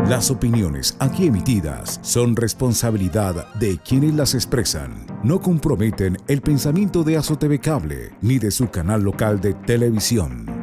Las opiniones aquí emitidas son responsabilidad de quienes las expresan. No comprometen el pensamiento de AzoTV Cable ni de su canal local de televisión.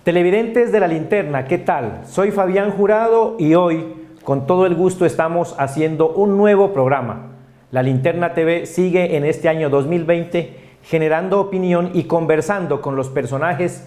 Televidentes de La Linterna, ¿qué tal? Soy Fabián Jurado y hoy, con todo el gusto, estamos haciendo un nuevo programa. La Linterna TV sigue en este año 2020 generando opinión y conversando con los personajes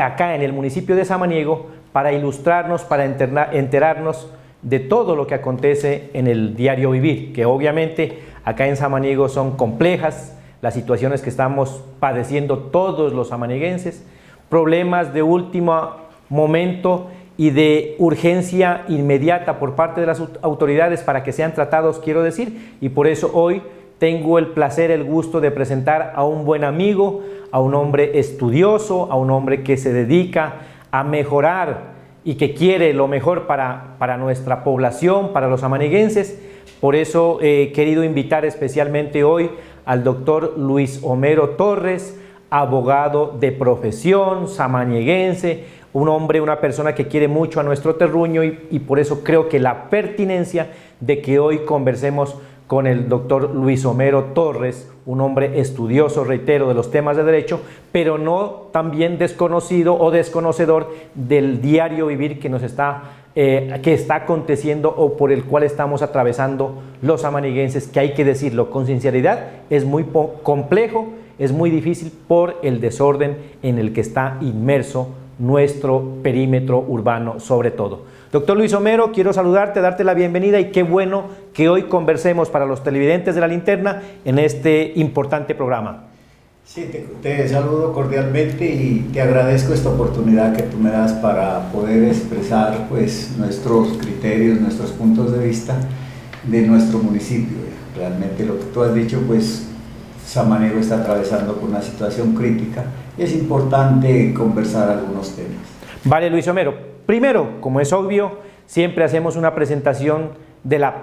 acá en el municipio de Samaniego para ilustrarnos, para enterarnos de todo lo que acontece en el diario vivir, que obviamente acá en Samaniego son complejas, las situaciones que estamos padeciendo todos los samanieguenses, problemas de último momento y de urgencia inmediata por parte de las autoridades para que sean tratados, quiero decir, y por eso hoy tengo el placer, el gusto de presentar a un buen amigo, a un hombre estudioso, a un hombre que se dedica a mejorar y que quiere lo mejor para nuestra población, para los samanieguenses. Por eso he querido invitar especialmente hoy al doctor Luis Homero Torres, abogado de profesión, samanieguense, un hombre, una persona que quiere mucho a nuestro terruño y por eso creo que la pertinencia de que hoy conversemos con el doctor Luis Homero Torres, un hombre estudioso, reitero, de los temas de derecho, pero no también desconocido o desconocedor del diario vivir que está aconteciendo o por el cual estamos atravesando los samanieguenses, que hay que decirlo con sinceridad, es muy complejo, es muy difícil por el desorden en el que está inmerso nuestro perímetro urbano sobre todo. Doctor Luis Homero, quiero saludarte, darte la bienvenida y qué bueno que hoy conversemos para los televidentes de La Linterna en este importante programa. Sí, te saludo cordialmente y te agradezco esta oportunidad que tú me das para poder expresar pues nuestros criterios, nuestros puntos de vista de nuestro municipio. Realmente lo que tú has dicho, pues Samaniego está atravesando por una situación crítica y es importante conversar algunos temas. Vale, Luis Homero. Primero, como es obvio, siempre hacemos una presentación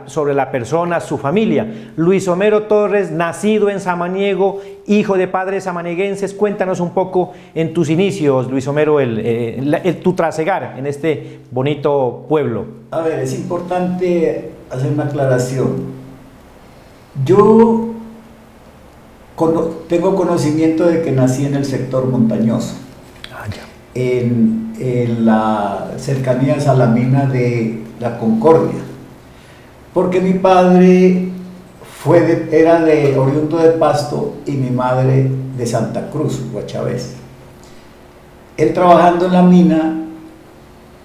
sobre la persona, su familia. Luis Homero Torres, nacido en Samaniego, hijo de padres samanieguenses. Cuéntanos un poco en tus inicios, Luis Homero, tu trasegar en este bonito pueblo. A ver, es importante hacer una aclaración. Yo tengo conocimiento de que nací en el sector montañoso, en la cercanías a la mina de la Concordia, porque mi padre era oriundo de Pasto y mi madre de Santa Cruz, Guachavés. Él trabajando en la mina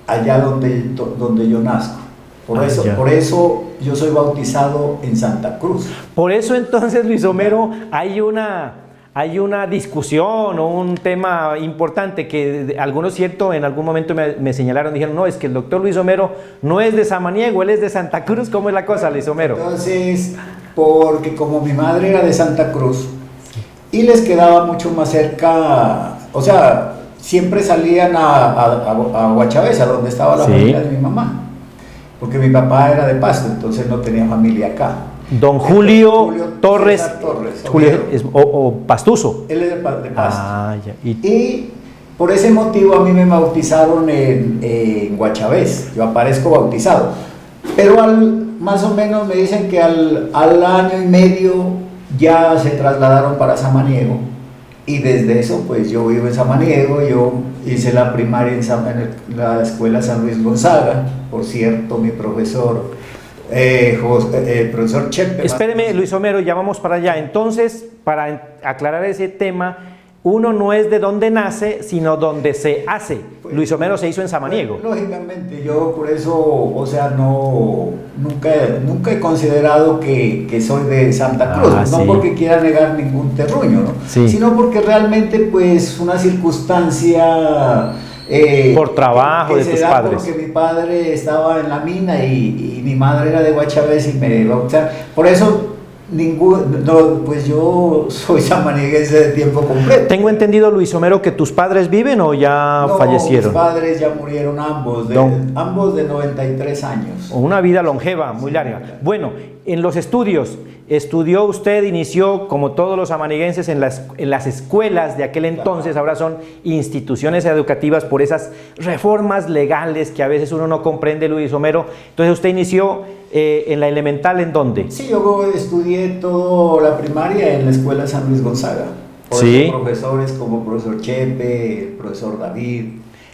allá donde yo nazco. Por eso yo soy bautizado en Santa Cruz. Por eso entonces, Luis Homero, hay una discusión o un tema importante que algunos, cierto, en algún momento me señalaron, dijeron, no, es que el doctor Luis Homero no es de Samaniego, él es de Santa Cruz. ¿Cómo es la cosa, Luis Homero? Entonces, porque como mi madre era de Santa Cruz y les quedaba mucho más cerca, o sea, siempre salían a Guachavés, a donde estaba la familia de mi mamá. Porque mi papá era de Pasto, entonces no tenía familia acá. Don Julio Torres, o Pastuso. Él es de Pasto. Ya. Y por ese motivo a mí me bautizaron en Guachavés, yo aparezco bautizado. Pero más o menos me dicen que al año y medio ya se trasladaron para Samaniego. Y desde eso, pues yo vivo en Samaniego, yo hice la primaria en la escuela San Luis Gonzaga, por cierto, mi profesor, el profesor Chepe. Espéreme, Luis Homero, ya vamos para allá. Entonces, para aclarar ese tema, uno no es de donde nace, sino donde se hace. Pues, Luis Homero se hizo en Samaniego. Lógicamente, yo por eso, o sea, nunca he considerado que soy de Santa Cruz, no porque quiera negar ningún terruño, ¿no? Sí. Sino porque realmente, pues, una circunstancia... por trabajo que de tus padres. Porque mi padre estaba en la mina y mi madre era de Guachavés y me bautizaron. Por eso... pues yo soy samaniguense de tiempo completo. Tengo entendido, Luis Homero, que tus padres viven o ya fallecieron. Mis padres ya murieron ambos de 93 años. Una vida longeva, muy larga. Bueno, en los estudios, estudió usted, inició como todos los samaniguenses en las escuelas de aquel entonces, ahora son instituciones educativas por esas reformas legales que a veces uno no comprende, Luis Homero. Entonces usted inició en la elemental, ¿en dónde? Sí, yo estudié toda la primaria en la escuela San Luis Gonzaga. Por sí. Profesores como el profesor Chepe, el profesor David,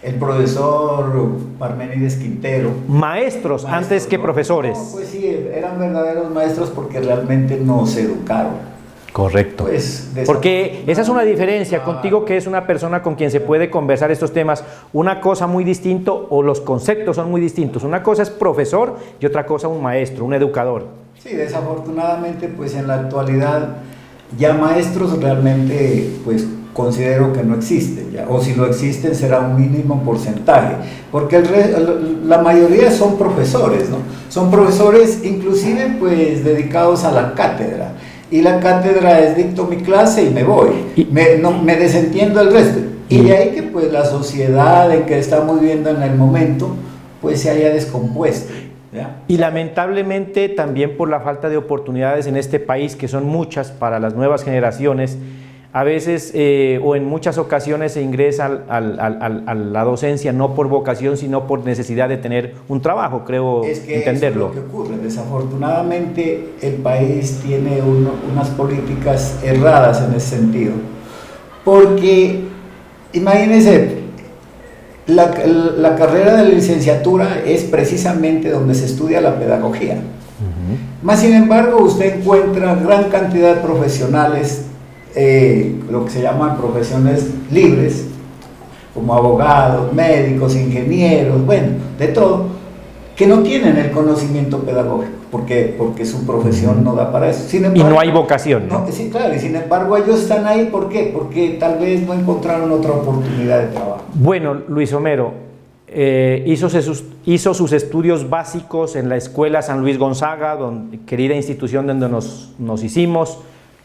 el profesor Parménides Quintero. Maestros antes que profesores. No, pues sí, eran verdaderos maestros porque realmente nos educaron. Correcto. Pues, porque esa es una diferencia contigo, que es una persona con quien se puede conversar estos temas. Una cosa muy distinto, o los conceptos son muy distintos. Una cosa es profesor y otra cosa un maestro, un educador. Sí, desafortunadamente, pues en la actualidad ya maestros realmente, pues considero que no existen, ya, o si lo existen será un mínimo porcentaje, porque la mayoría son profesores, ¿no? Son profesores inclusive pues dedicados a la cátedra. Y la cátedra es dicto mi clase y me voy, me desentiendo el resto. Y de ahí que pues la sociedad en que estamos viviendo en el momento pues se haya descompuesto, ¿ya? Y lamentablemente también por la falta de oportunidades en este país, que son muchas para las nuevas generaciones, a veces o en muchas ocasiones se ingresa a la docencia no por vocación, sino por necesidad de tener un trabajo, creo entenderlo. Es lo que ocurre. Desafortunadamente el país tiene unas políticas erradas en ese sentido. Porque, imagínense, la carrera de la licenciatura es precisamente donde se estudia la pedagogía. Más sin embargo, usted encuentra gran cantidad de profesionales, lo que se llaman profesiones libres, como abogados, médicos, ingenieros, bueno, de todo, que no tienen el conocimiento pedagógico, porque su profesión no da para eso. Sin embargo, y no hay vocación, ¿no? Sí, claro, y sin embargo ellos están ahí, ¿por qué? Porque tal vez no encontraron otra oportunidad de trabajo. Bueno, Luis Homero, hizo sus estudios básicos en la escuela San Luis Gonzaga, querida institución donde nos hicimos.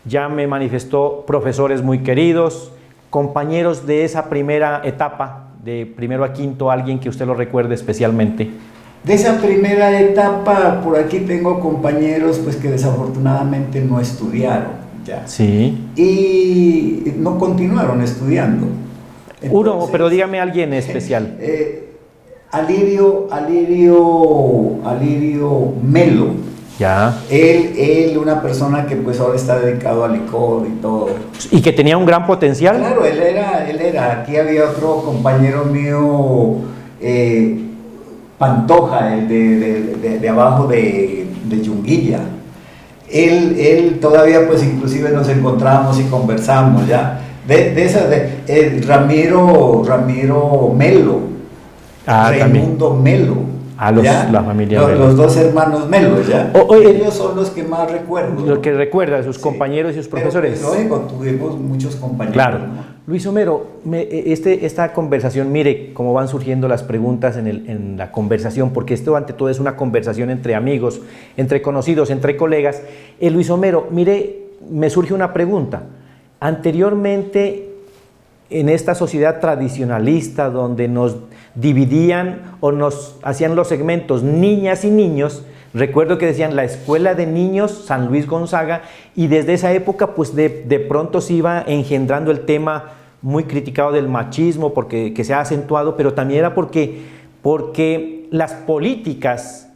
Ya me manifestó profesores muy queridos, compañeros de esa primera etapa, de primero a quinto, alguien que usted lo recuerde especialmente. De esa primera etapa, por aquí tengo compañeros pues que desafortunadamente no estudiaron, ¿ya? Sí. Y no continuaron estudiando. Entonces, pero dígame alguien especial. Alirio Melo. Ya. Él, una persona que pues ahora está dedicado al licor y todo. ¿Y que tenía un gran potencial? Claro, él era. Aquí había otro compañero mío, Pantoja, el de abajo de Yunguilla. Él todavía pues inclusive nos encontramos y conversamos, ¿ya? Ramiro Melo. Raimundo Melo. La familia Melo. Los dos hermanos Melo, ¿ya? Ellos son los que más recuerdo. Los que recuerda, sus compañeros y sus profesores. Pero, lógico, tuvimos muchos compañeros. Claro. ¿No? Luis Homero, esta conversación, mire cómo van surgiendo las preguntas en la conversación, porque esto ante todo es una conversación entre amigos, entre conocidos, entre colegas. Luis Homero, mire, me surge una pregunta. Anteriormente, en esta sociedad tradicionalista donde nos dividían o nos hacían los segmentos niñas y niños, recuerdo que decían la escuela de niños San Luis Gonzaga, y desde esa época pues de pronto se iba engendrando el tema muy criticado del machismo, porque que se ha acentuado, pero también era porque las políticas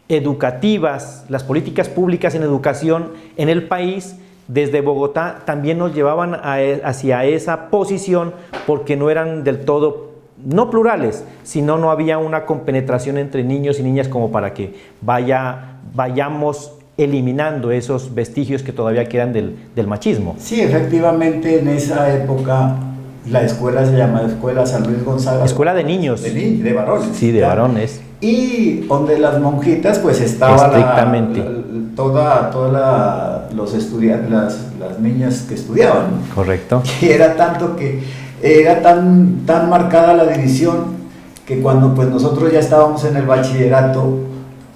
educativas, las políticas públicas en educación en el país desde Bogotá también nos llevaban hacia esa posición, porque no eran del todo, no plurales, sino no había una compenetración entre niños y niñas como para que vayamos eliminando esos vestigios que todavía quedan del machismo. Sí, efectivamente, en esa época la escuela se llama Escuela San Luis Gonzaga. Escuela de niños. De varones. Sí, de varones. Y donde las monjitas, pues estaba estrictamente los estudiantes, las niñas que estudiaban. Correcto. Y era tanto que era tan marcada la división que cuando pues nosotros ya estábamos en el bachillerato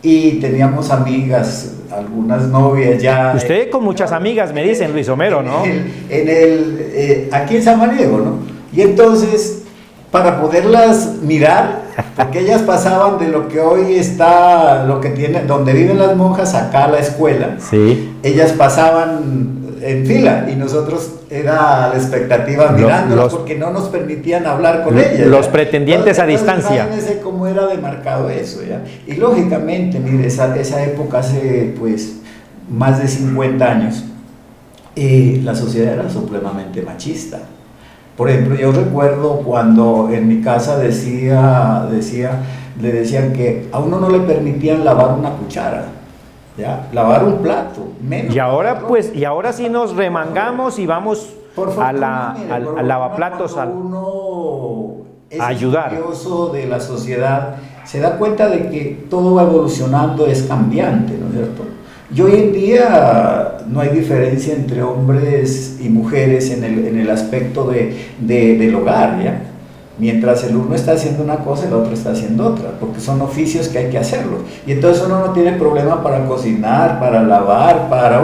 y teníamos amigas, algunas novias ya. Usted con muchas amigas, me dicen, Luis Homero, ¿no? Aquí en Samaniego, ¿no? Y entonces, para poderlas mirar, porque ellas pasaban de lo que hoy está, donde viven las monjas, acá a la escuela. Sí. Ellas pasaban en fila y nosotros era la expectativa mirándolas porque no nos permitían hablar con ellas. Los pretendientes a distancia. Imagínense cómo era demarcado eso, ¿ya? Y lógicamente, mire, esa época hace pues más de 50 años, la sociedad era supremamente machista. Por ejemplo, yo recuerdo cuando en mi casa le decían que a uno no le permitían lavar una cuchara. ¿Ya? Lavar un plato, menos. Y ahora sí nos remangamos y vamos al lavaplatos a ayudar. Estudioso de la sociedad se da cuenta de que todo va evolucionando, es cambiante, ¿no es cierto? Y hoy en día no hay diferencia entre hombres y mujeres en el aspecto del hogar, ¿ya? Mientras el uno está haciendo una cosa, el otro está haciendo otra, porque son oficios que hay que hacerlo. Y entonces uno no tiene problema para cocinar, para lavar, para,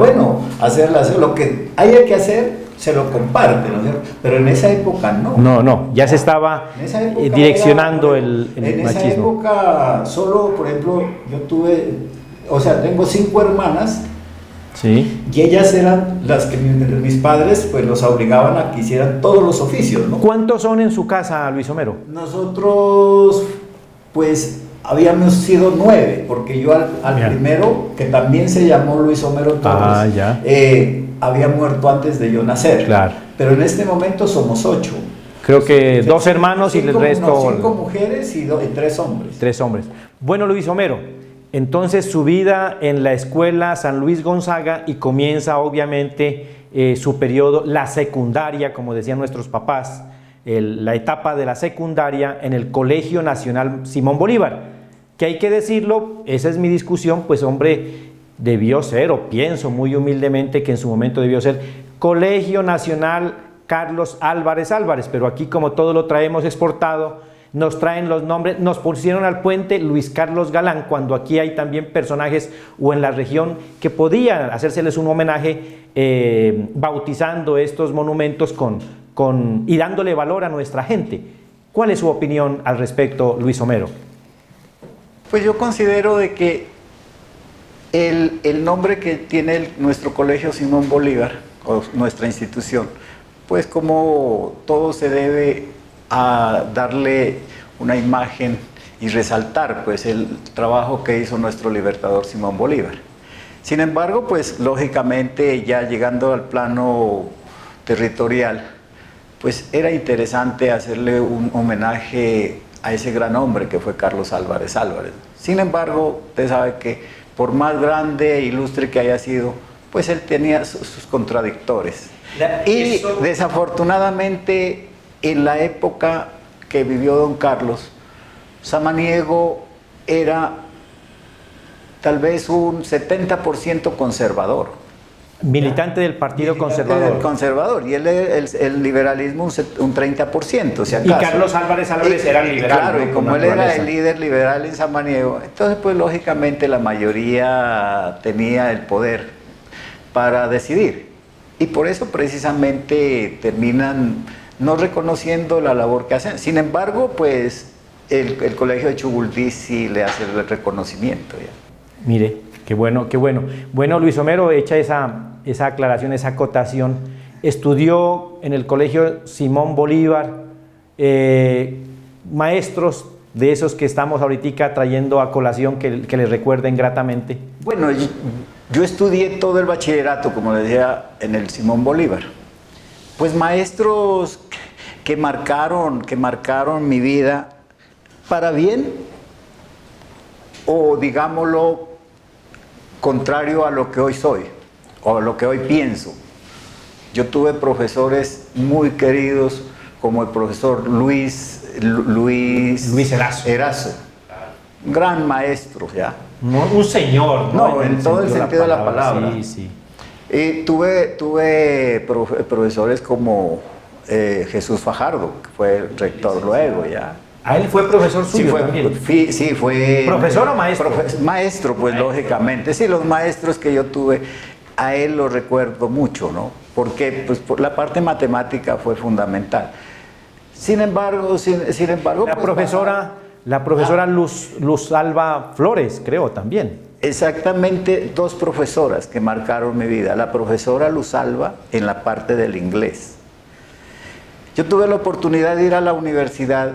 hacer lo que haya que hacer, se lo comparte, ¿no es cierto? Pero en esa época no. No, ya se estaba direccionando el machismo. En esa época solo, por ejemplo, tengo 5 hermanas. Sí. Y ellas eran las que mis padres pues los obligaban a que hicieran todos los oficios, ¿no? ¿Cuántos son en su casa, Luis Homero? Nosotros pues habíamos sido 9, porque yo al primero, que también se llamó Luis Homero Torres, había muerto antes de yo nacer. Claro. Pero en este momento somos 8. Creo que 2 hermanos y el resto... 5 mujeres y 3 hombres. 3 hombres. Bueno, Luis Homero, entonces su vida en la escuela San Luis Gonzaga y comienza obviamente su periodo, la secundaria, como decían nuestros papás, la etapa de la secundaria en el Colegio Nacional Simón Bolívar, que hay que decirlo, esa es mi discusión, pues hombre, debió ser, o pienso muy humildemente que en su momento debió ser Colegio Nacional Carlos Álvarez Álvarez, pero aquí como todo lo traemos exportado, nos traen los nombres, nos pusieron al puente Luis Carlos Galán, cuando aquí hay también personajes o en la región que podían hacérseles un homenaje bautizando estos monumentos y dándole valor a nuestra gente. ¿Cuál es su opinión al respecto, Luis Homero? Pues yo considero de que el nombre que tiene nuestro Colegio Simón Bolívar, o nuestra institución, pues como todo se debe a darle una imagen y resaltar pues el trabajo que hizo nuestro libertador Simón Bolívar. Sin embargo, pues lógicamente ya llegando al plano territorial, pues era interesante hacerle un homenaje a ese gran hombre que fue Carlos Álvarez Álvarez. Sin embargo, usted sabe que por más grande e ilustre que haya sido, pues él tenía sus contradictores. Y desafortunadamente, en la época que vivió don Carlos, Samaniego era tal vez un 70% conservador. Militante del Partido Conservador. Conservador, y el liberalismo un 30%. Si acaso. Y Carlos Álvarez Álvarez era liberal. Claro, ¿no? Y como él era el líder liberal en Samaniego, entonces pues lógicamente la mayoría tenía el poder para decidir. Y por eso precisamente terminan no reconociendo la labor que hacen. Sin embargo, pues el Colegio de Chuguldí sí le hace el reconocimiento. ¿Ya? Mire, qué bueno, qué bueno. Bueno, Luis Homero, hecha esa aclaración, esa acotación, estudió en el Colegio Simón Bolívar, maestros de esos que estamos ahorita trayendo a colación que les recuerden gratamente. Bueno, yo estudié todo el bachillerato, como decía, en el Simón Bolívar. Pues maestros que marcaron mi vida para bien, o digámoslo, contrario a lo que hoy soy, o a lo que hoy pienso. Yo tuve profesores muy queridos, como el profesor Luis Erazo, un gran maestro ya. No, un señor, ¿no? En todo el sentido de la palabra. Sí, sí. Y tuve profesores como Jesús Fajardo, que fue el rector luego ya. ¿A él fue profesor suyo también? Sí, fue... ¿Profesor o maestro? Maestro, pues maestro, lógicamente. Sí, los maestros que yo tuve, a él los recuerdo mucho, ¿no? Porque pues, por la parte matemática fue fundamental. Sin embargo... La profesora Luz Alba Flores, creo, también. Exactamente, dos profesoras que marcaron mi vida. La profesora Luz Alba en la parte del inglés. Yo tuve la oportunidad de ir a la universidad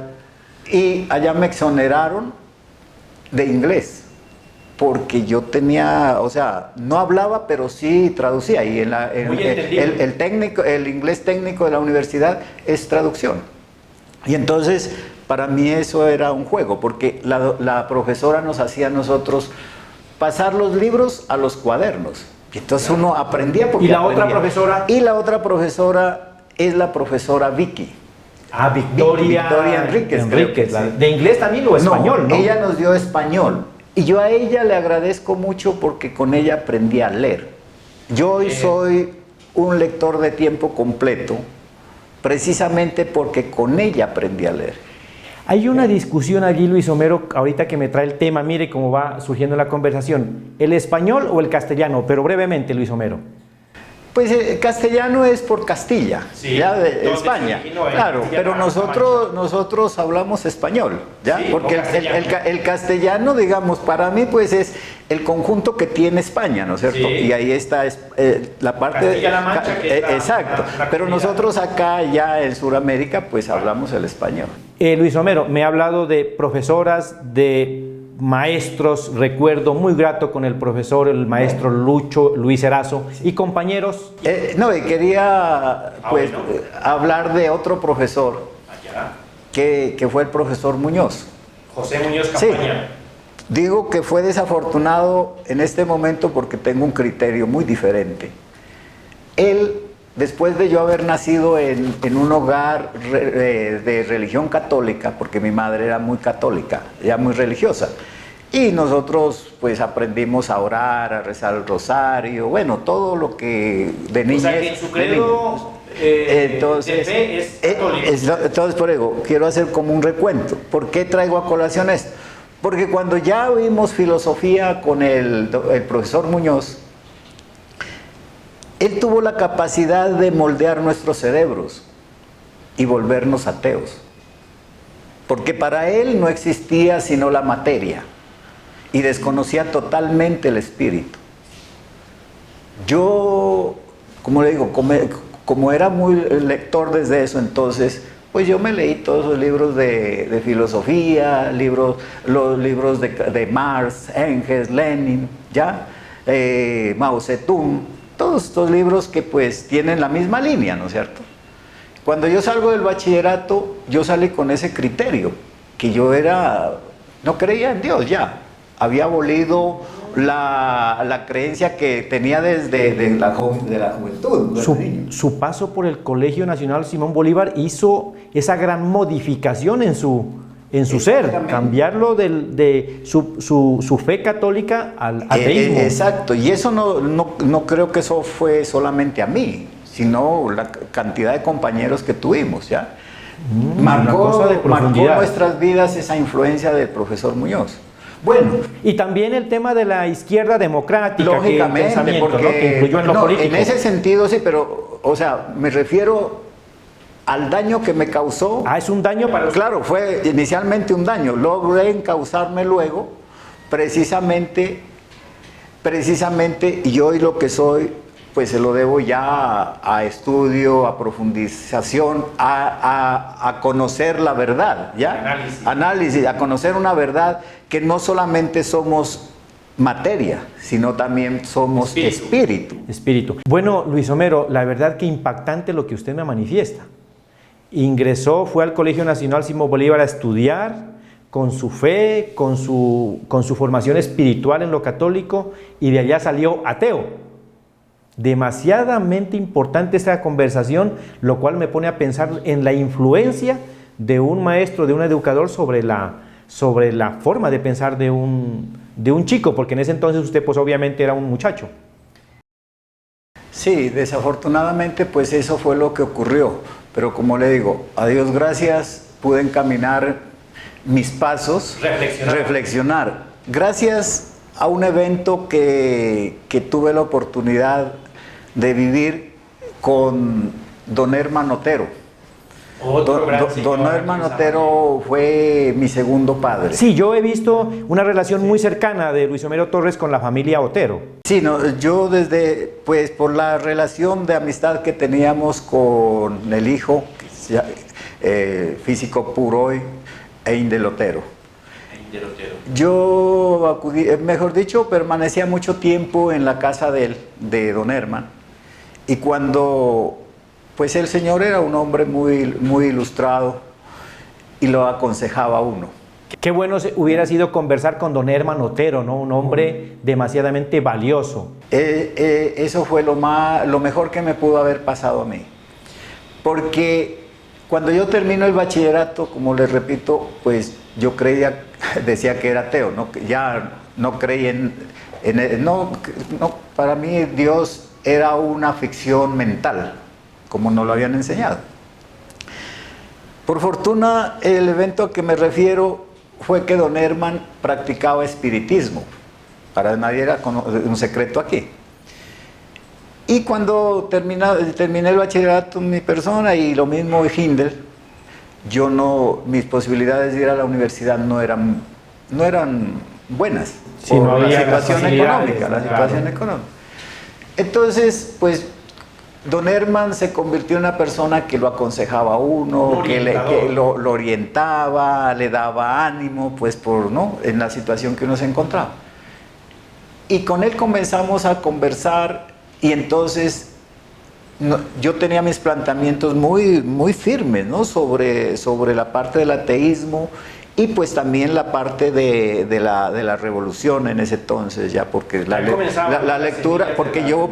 y allá me exoneraron de inglés, porque yo tenía, o sea, no hablaba, pero sí traducía. Y el inglés técnico de la universidad es traducción. Y entonces, para mí eso era un juego, porque la profesora nos hacía a nosotros pasar los libros a los cuadernos. Y entonces uno aprendía porque ¿Y la aprendía. otra profesora? Y la otra profesora es la profesora Vicky. Victoria Enríquez. ¿De inglés también o español? No, ella nos dio español. Y yo a ella le agradezco mucho porque con ella aprendí a leer. Yo hoy soy un lector de tiempo completo, precisamente porque con ella aprendí a leer. Hay una discusión allí, Luis Homero, ahorita que me trae el tema, mire cómo va surgiendo la conversación. ¿El español o el castellano? Pero brevemente, Luis Homero. Pues el castellano es por Castilla, sí, ya de España, claro, pero nosotros hablamos español, ¿ya? Sí, porque el castellano, digamos, para mí pues es el conjunto que tiene España, ¿no es cierto? Sí. Y ahí está la parte de Castilla-La Mancha, que es exacto, pero nosotros acá ya en Sudamérica pues hablamos el español. Luis Homero, me ha hablado de profesoras, de maestros, recuerdo muy grato con el profesor, el maestro Luis Erazo, y compañeros. No, y quería pues hablar de otro profesor que fue el profesor Muñoz. José Muñoz Campaña. Sí. Digo que fue desafortunado en este momento porque tengo un criterio muy diferente. Él, después de yo haber nacido en un hogar de religión católica, porque mi madre era muy católica, ya muy religiosa, y nosotros pues aprendimos a orar, a rezar el rosario, bueno, todo lo que de niñez... O sea, que en su credo de fe es católico. Entonces, por eso, quiero hacer como un recuento. ¿Por qué traigo a colación esto? Porque cuando ya vimos filosofía con el profesor Muñoz, él tuvo la capacidad de moldear nuestros cerebros y volvernos ateos. Porque para él no existía sino la materia y desconocía totalmente el espíritu. Yo, como le digo, como era muy lector desde eso entonces, pues yo me leí todos los libros de filosofía, los libros de Marx, Engels, Lenin, ¿ya? Mao Zedong, todos estos libros que pues tienen la misma línea, ¿no es cierto? Cuando yo salgo del bachillerato, yo salí con ese criterio, que yo no creía en Dios ya, había abolido la creencia que tenía desde la juventud. Su paso por el Colegio Nacional Simón Bolívar hizo esa gran modificación en su ser, cambiarlo de su fe católica al ateísmo. Exacto, y eso no creo que eso fue solamente a mí, sino la cantidad de compañeros que tuvimos, ¿ya? Marcó nuestras vidas esa influencia del profesor Muñoz. Bueno, y también el tema de la izquierda democrática, lógicamente, que influyó en lo político. En ese sentido sí, pero, o sea, me refiero al daño que me causó. Es un daño para usted. Claro, fue inicialmente un daño, logré encauzarme luego, precisamente, y hoy lo que soy, pues se lo debo ya a estudio, a profundización, a conocer la verdad, ¿ya? Análisis, a conocer una verdad que no solamente somos materia, sino también somos espíritu. Bueno, Luis Homero, la verdad que impactante lo que usted me manifiesta. Fue al Colegio Nacional Simón Bolívar a estudiar, con su fe, con su formación espiritual en lo católico, y de allá salió ateo. Demasiadamente importante esta conversación, lo cual me pone a pensar en la influencia de un maestro, de un educador sobre la forma de pensar de un chico, porque en ese entonces usted pues obviamente era un muchacho. Sí, desafortunadamente pues eso fue lo que ocurrió, pero como le digo, a Dios gracias, pude encaminar mis pasos, reflexionar. Gracias a un evento que tuve la oportunidad de vivir con don Herman Otero. Don Herman Otero fue mi segundo padre. Sí, yo he visto una relación muy cercana de Luis Homero Torres con la familia Otero. Sí, no, yo pues por la relación de amistad que teníamos con el hijo, físico Puroy e Indel Otero. Yo acudí, mejor dicho, permanecía mucho tiempo en la casa de don Herman, y cuando pues el señor era un hombre muy ilustrado y lo aconsejaba a uno. Qué bueno hubiera sido conversar con don Herman Otero, ¿no? Un hombre demasiadamente valioso. Eso fue lo mejor que me pudo haber pasado a mí. Porque cuando yo termino el bachillerato, como les repito, pues yo decía que era ateo, ¿no? Ya no creí para mí Dios era una ficción mental, como nos lo habían enseñado. Por fortuna, el evento a que me refiero fue que don Herman practicaba espiritismo. Para nadie era un secreto aquí. Y cuando terminé el bachillerato, mi persona, y lo mismo Hindel, mis posibilidades de ir a la universidad no eran buenas. Sí, por no la había situación económica. Entonces, pues, don Herman se convirtió en una persona que lo aconsejaba a uno, que lo orientaba, le daba ánimo, pues en la situación que uno se encontraba. Y con él comenzamos a conversar, y entonces yo tenía mis planteamientos muy firmes, ¿no? sobre la parte del ateísmo, y pues también la parte de la revolución en ese entonces, ya, porque la lectura, porque yo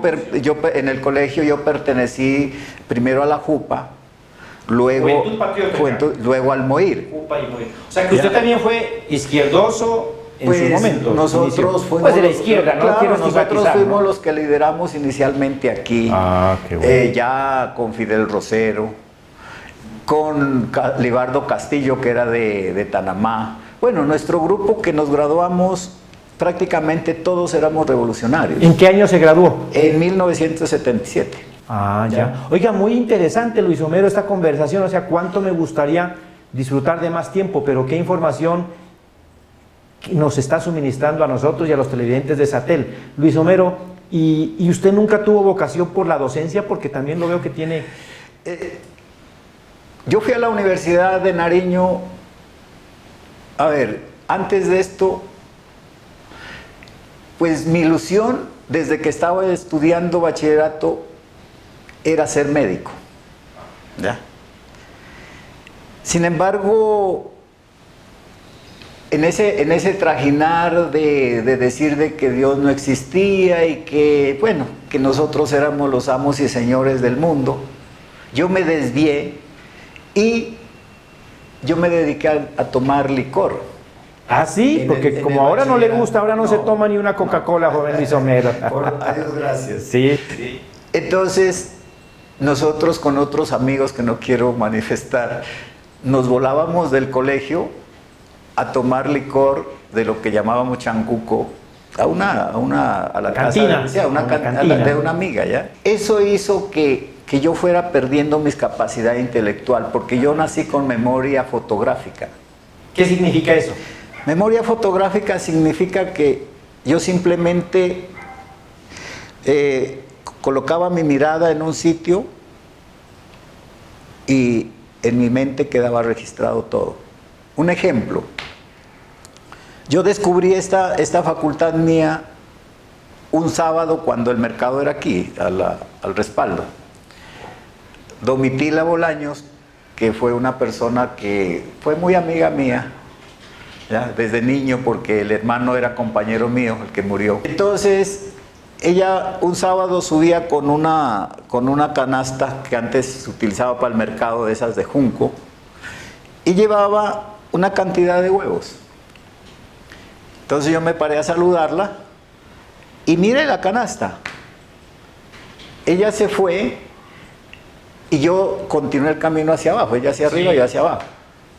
en el colegio yo pertenecí primero a la JUPA, luego al MOIR. O sea que usted también fue izquierdoso en su momento. Nosotros fuimos de la izquierda, nosotros fuimos los que lideramos inicialmente aquí, qué bueno. ya con Fidel Rosero, con Libardo Castillo, que era de Tanamá. Bueno, nuestro grupo que nos graduamos, prácticamente todos éramos revolucionarios. ¿En qué año se graduó? En 1977. Ya. Oiga, muy interesante, Luis Homero, esta conversación. O sea, cuánto me gustaría disfrutar de más tiempo, pero qué información nos está suministrando a nosotros y a los televidentes de Satel. Luis Homero, ¿y usted nunca tuvo vocación por la docencia? Porque también lo veo que tiene... Yo fui a la Universidad de Nariño, a ver, antes de esto, pues mi ilusión desde que estaba estudiando bachillerato era ser médico, ¿ya? Sin embargo, en ese trajinar de decir de que Dios no existía y que, bueno, que nosotros éramos los amos y señores del mundo, yo me desvié y yo me dediqué a tomar licor. Ah, sí, porque como ahora no le gusta, ahora no se toma ni una Coca-Cola, joven Luis Homero. Adiós, gracias. Sí. Entonces, nosotros con otros amigos que no quiero manifestar, nos volábamos del colegio a tomar licor de lo que llamábamos chancuco a la cantina, casa de una amiga, ¿ya? Eso hizo que yo fuera perdiendo mis capacidades intelectual, porque yo nací con memoria fotográfica. ¿Qué significa eso? Memoria fotográfica significa que yo simplemente colocaba mi mirada en un sitio y en mi mente quedaba registrado todo. Un ejemplo, yo descubrí esta facultad mía un sábado cuando el mercado era aquí, al respaldo. Domitila Bolaños, que fue una persona que fue muy amiga mía, ¿ya? Desde niño, porque el hermano era compañero mío, el que murió. Entonces, ella un sábado subía con una canasta que antes se utilizaba para el mercado, de esas de junco, y llevaba una cantidad de huevos. Entonces yo me paré a saludarla y miré la canasta. Ella se fue y yo continué el camino hacia abajo, ella hacia arriba y yo hacia abajo.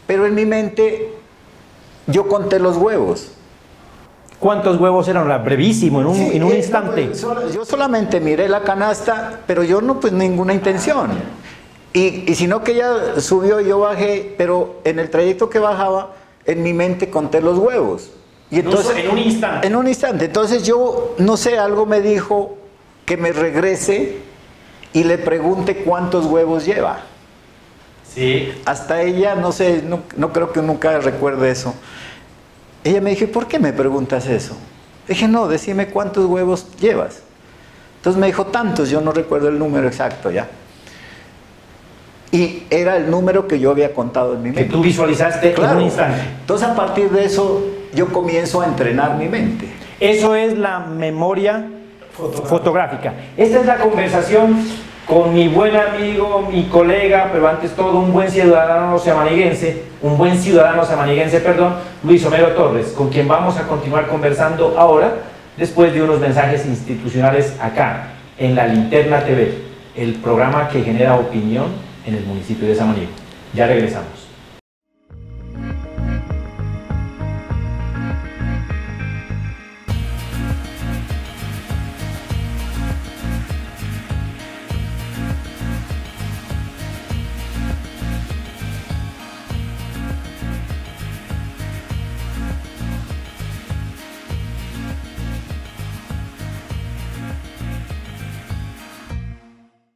Pero en mi mente yo conté los huevos. ¿Cuántos huevos eran? Brevísimo, en un instante. Yo solamente miré la canasta, pero yo no, pues ninguna intención. Y sino que ella subió y yo bajé, pero en el trayecto que bajaba, en mi mente conté los huevos. Y entonces, en un instante. En un instante. Entonces yo, no sé, algo me dijo que me regrese y le pregunte cuántos huevos lleva. Sí. Hasta ella, no sé, no creo que nunca recuerde eso. Ella me dijo, ¿por qué me preguntas eso? Dije, no, decime cuántos huevos llevas. Entonces me dijo, tantos, yo no recuerdo el número exacto ya. Y era el número que yo había contado en mi mente. Que tú visualizaste en un instante. Entonces a partir de eso yo comienzo a entrenar mi mente. Eso es la memoria fotográfica. Esta es la conversación con mi buen amigo, mi colega, pero antes todo un buen ciudadano samaniguense, Luis Homero Torres, con quien vamos a continuar conversando ahora, después de unos mensajes institucionales acá, en La Linterna TV, el programa que genera opinión en el municipio de Samaniego. Ya regresamos.